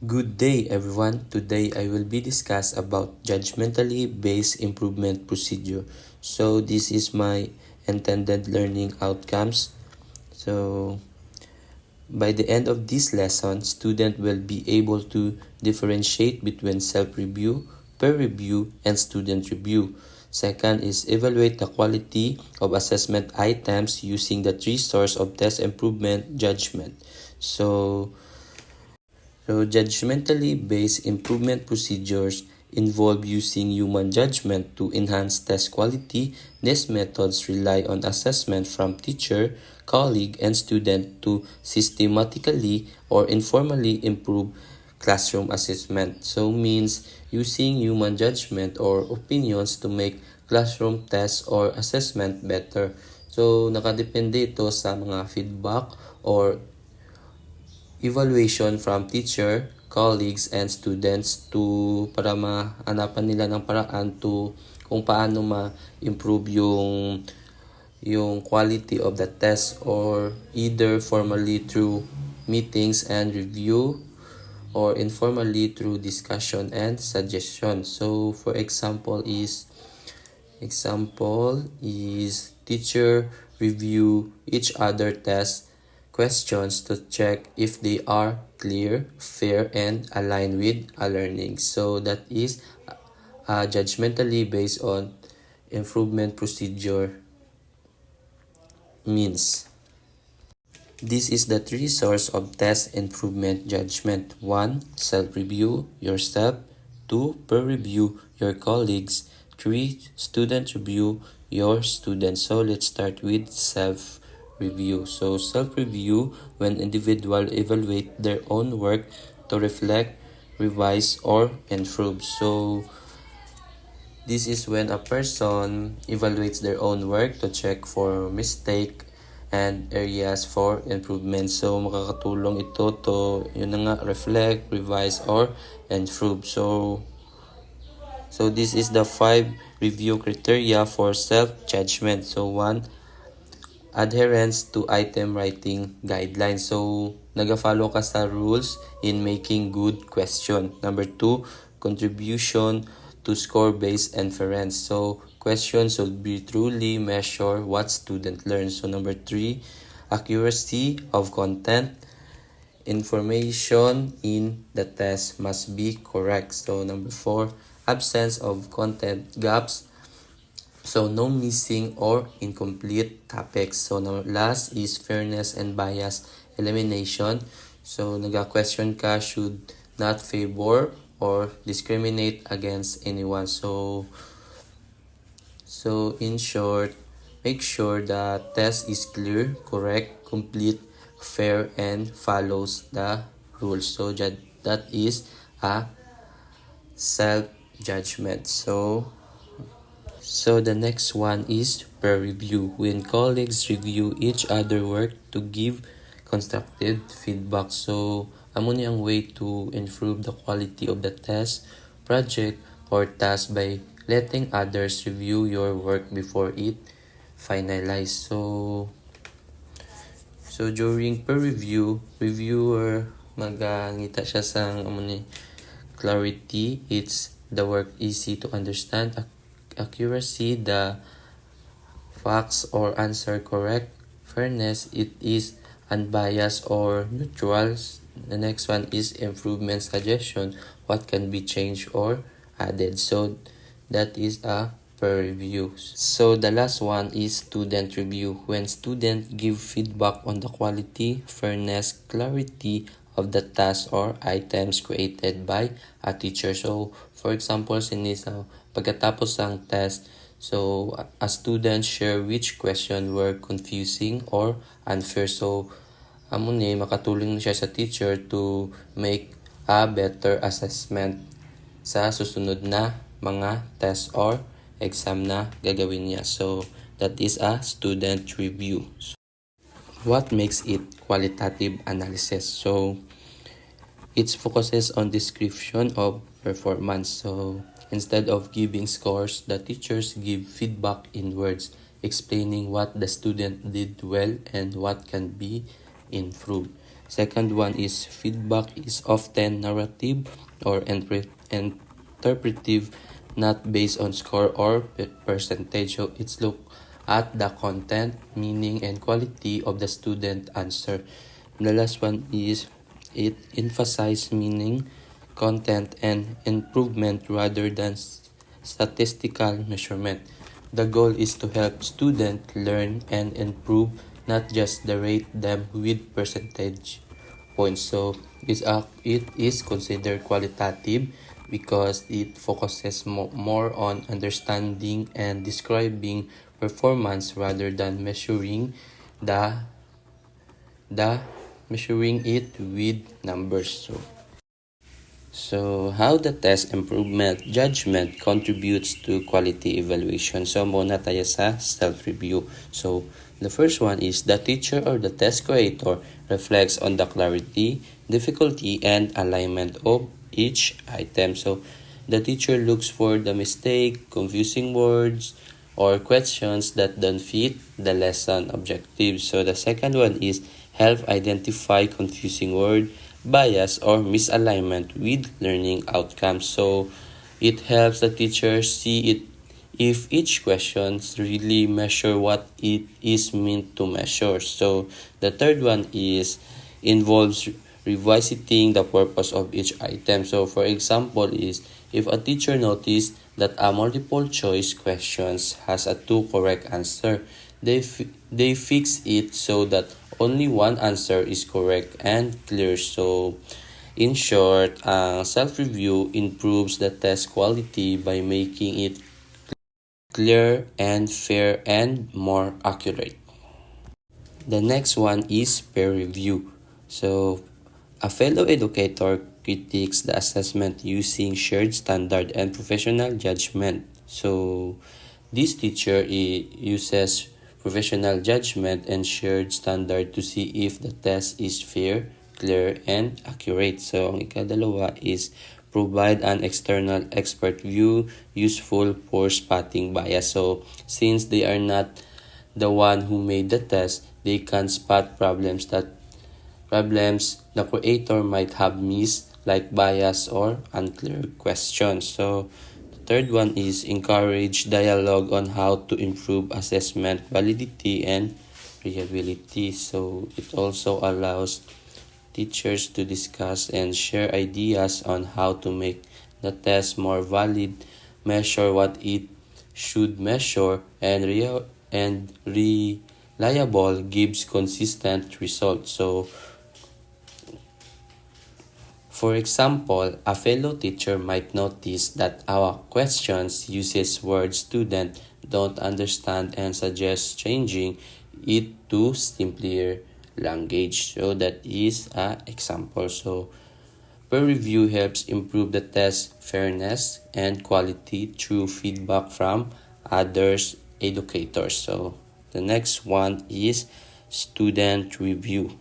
Good day everyone. Today I will be discuss about judgmentally based improvement procedure. So this is my intended learning outcomes. So by the end of this lesson, student will be able to differentiate between self-review, peer review, and student review. Second is evaluate the quality of assessment items using the three sources of test improvement judgment. So judgmentally based improvement procedures involve using human judgment to enhance test quality. These methods rely on assessment from teacher, colleague, and student to systematically or informally improve classroom assessment. So means using human judgment or opinions to make classroom tests or assessment better. So nakadepende ito sa mga feedback or evaluation from teacher, colleagues, and students to para mahanapan nila ng paraan to kung paano ma-improve yung quality of the test or either formally through meetings and review or informally through discussion and suggestion. So for example is teacher review each other test questions to check if they are clear, fair, and aligned with a learning. So that is judgmentally based on improvement procedure means. This is the three source of test improvement judgment. 1. Self-review yourself. 2. Peer review your colleagues. 3. Student review your students. So let's start with self-review. So self-review when individual evaluate their own work to reflect, revise, or improve. So this is when a person evaluates their own work to check for mistake and areas for improvement. So makakatulong ito to yun na nga, reflect, revise, or improve. So this is the 5 review criteria for self-judgment. So 1, adherence to item writing guidelines. So nag-follow ka sa rules in making good question. Number 2, contribution to score-based inference. So questions should be truly measure what student learns. So number 3, accuracy of content. Information in the test must be correct. So number 4, absence of content gaps. So no missing or incomplete topics. So last is fairness and bias elimination. So naga-question ka should not favor or discriminate against anyone. So in short, make sure the test is clear, correct, complete, fair, and follows the rules. So that is a self-judgment. So the next one is peer review. When colleagues review each other work to give constructive feedback. So amo ni ang way to improve the quality of the test, project, or task by letting others review your work before it finalized. So during peer review, reviewer magangita siya sa amo ni clarity, it's the work easy to understand, accuracy, the facts or answer correct, fairness, it is unbiased or neutral. The next one is improvement suggestion, what can be changed or added. So that is a peer review. So the last one is student review. When students give feedback on the quality, fairness, clarity of the task or items created by a teacher. So for example, sinisa pagkatapos ng test, so a student share which question were confusing or unfair. So amo ni makatulong siya sa teacher to make a better assessment sa susunod na mga test or exam na gagawin niya. So that is a student review. What makes it qualitative analysis? So it focuses on description of performance. So instead of giving scores, the teachers give feedback in words, explaining what the student did well and what can be improved. Second one is feedback is often narrative or interpretive, not based on score or percentage. So it's look at the content, meaning, and quality of the student answer. The last one is it emphasizes meaning, content, and improvement rather than statistical measurement. The goal is to help students learn and improve, not just the rate them with percentage points. So it is considered qualitative because it focuses more on understanding and describing performance rather than the the measuring it with numbers. So how the test improvement judgment contributes to quality evaluation. So muna tayo sa self-review. So the first one is the teacher or the test creator reflects on the clarity, difficulty, and alignment of each item. So the teacher looks for the mistake, confusing words, or questions that don't fit the lesson objectives. So the second one is help identify confusing word, bias, or misalignment with learning outcomes. So it helps the teacher see it if each question really measure what it is meant to measure. So the third one is involves revisiting the purpose of each item. So for example is if a teacher noticed that a multiple choice questions has a two correct answer, they fix it so that only one answer is correct and clear. So in short, self-review improves the test quality by making it clear and fair and more accurate. The next one is peer review. So a fellow educator critiques the assessment using shared standard and professional judgment. So this teacher uses professional judgment and shared standard to see if the test is fair, clear, and accurate. So ang ikadalawa is provide an external expert view useful for spotting bias. So since they are not the one who made the test, they can spot problems the creator might have missed, like bias or unclear questions. So the third one is encourage dialogue on how to improve assessment validity and reliability. So it also allows teachers to discuss and share ideas on how to make the test more valid, measure what it should measure, and reliable gives consistent results. So for example, a fellow teacher might notice that our questions uses words students don't understand and suggest changing it to simpler language. So that is an example. So peer review helps improve the test fairness and quality through feedback from others educators. So the next one is student review.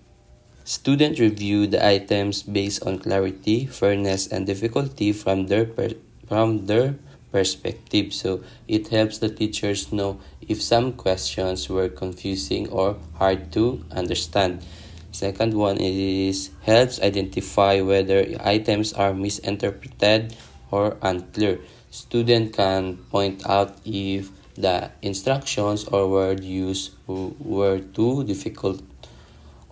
Student review the items based on clarity, fairness, and difficulty from their perspective. So it helps the teachers know if some questions were confusing or hard to understand. Second one is helps identify whether items are misinterpreted or unclear. Student can point out if the instructions or word used were too difficult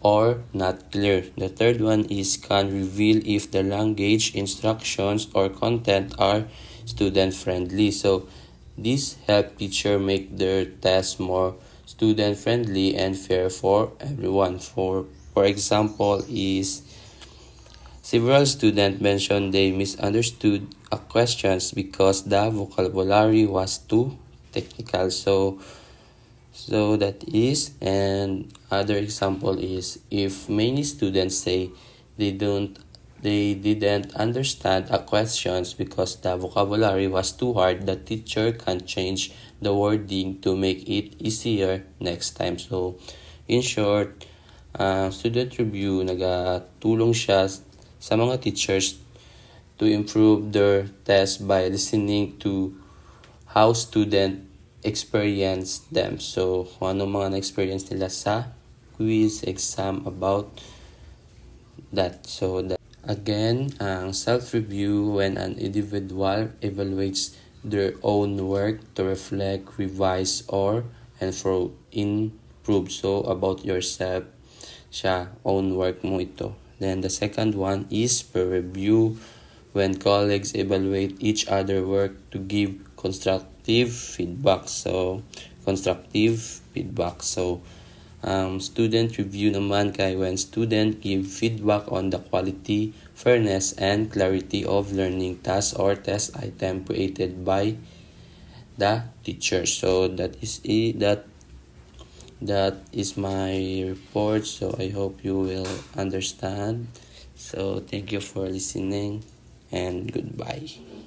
or not clear. The third one is can reveal if the language, instructions, or content are student friendly. So this help teacher make their test more student friendly and fair for everyone. For example is several students mentioned they misunderstood a questions because the vocabulary was too technical. So that is, and other example is if many students say they didn't understand a questions because the vocabulary was too hard, the teacher can change the wording to make it easier next time. So in short, student review nagatulong siya sa mga teachers to improve their test by listening to how student experience them. So, kung ano mga na-experience nila sa quiz, exam about that. So that again, ang self-review when an individual evaluates their own work to reflect, revise, or and for improve. So about yourself, siya, own work mo ito. Then the second one is peer review when colleagues evaluate each other work to give constructive feedback. So student review naman kay when student give feedback on the quality, fairness, and clarity of learning tasks or test item created by the teacher. So that is my report. So I hope you will understand. So thank you for listening and goodbye.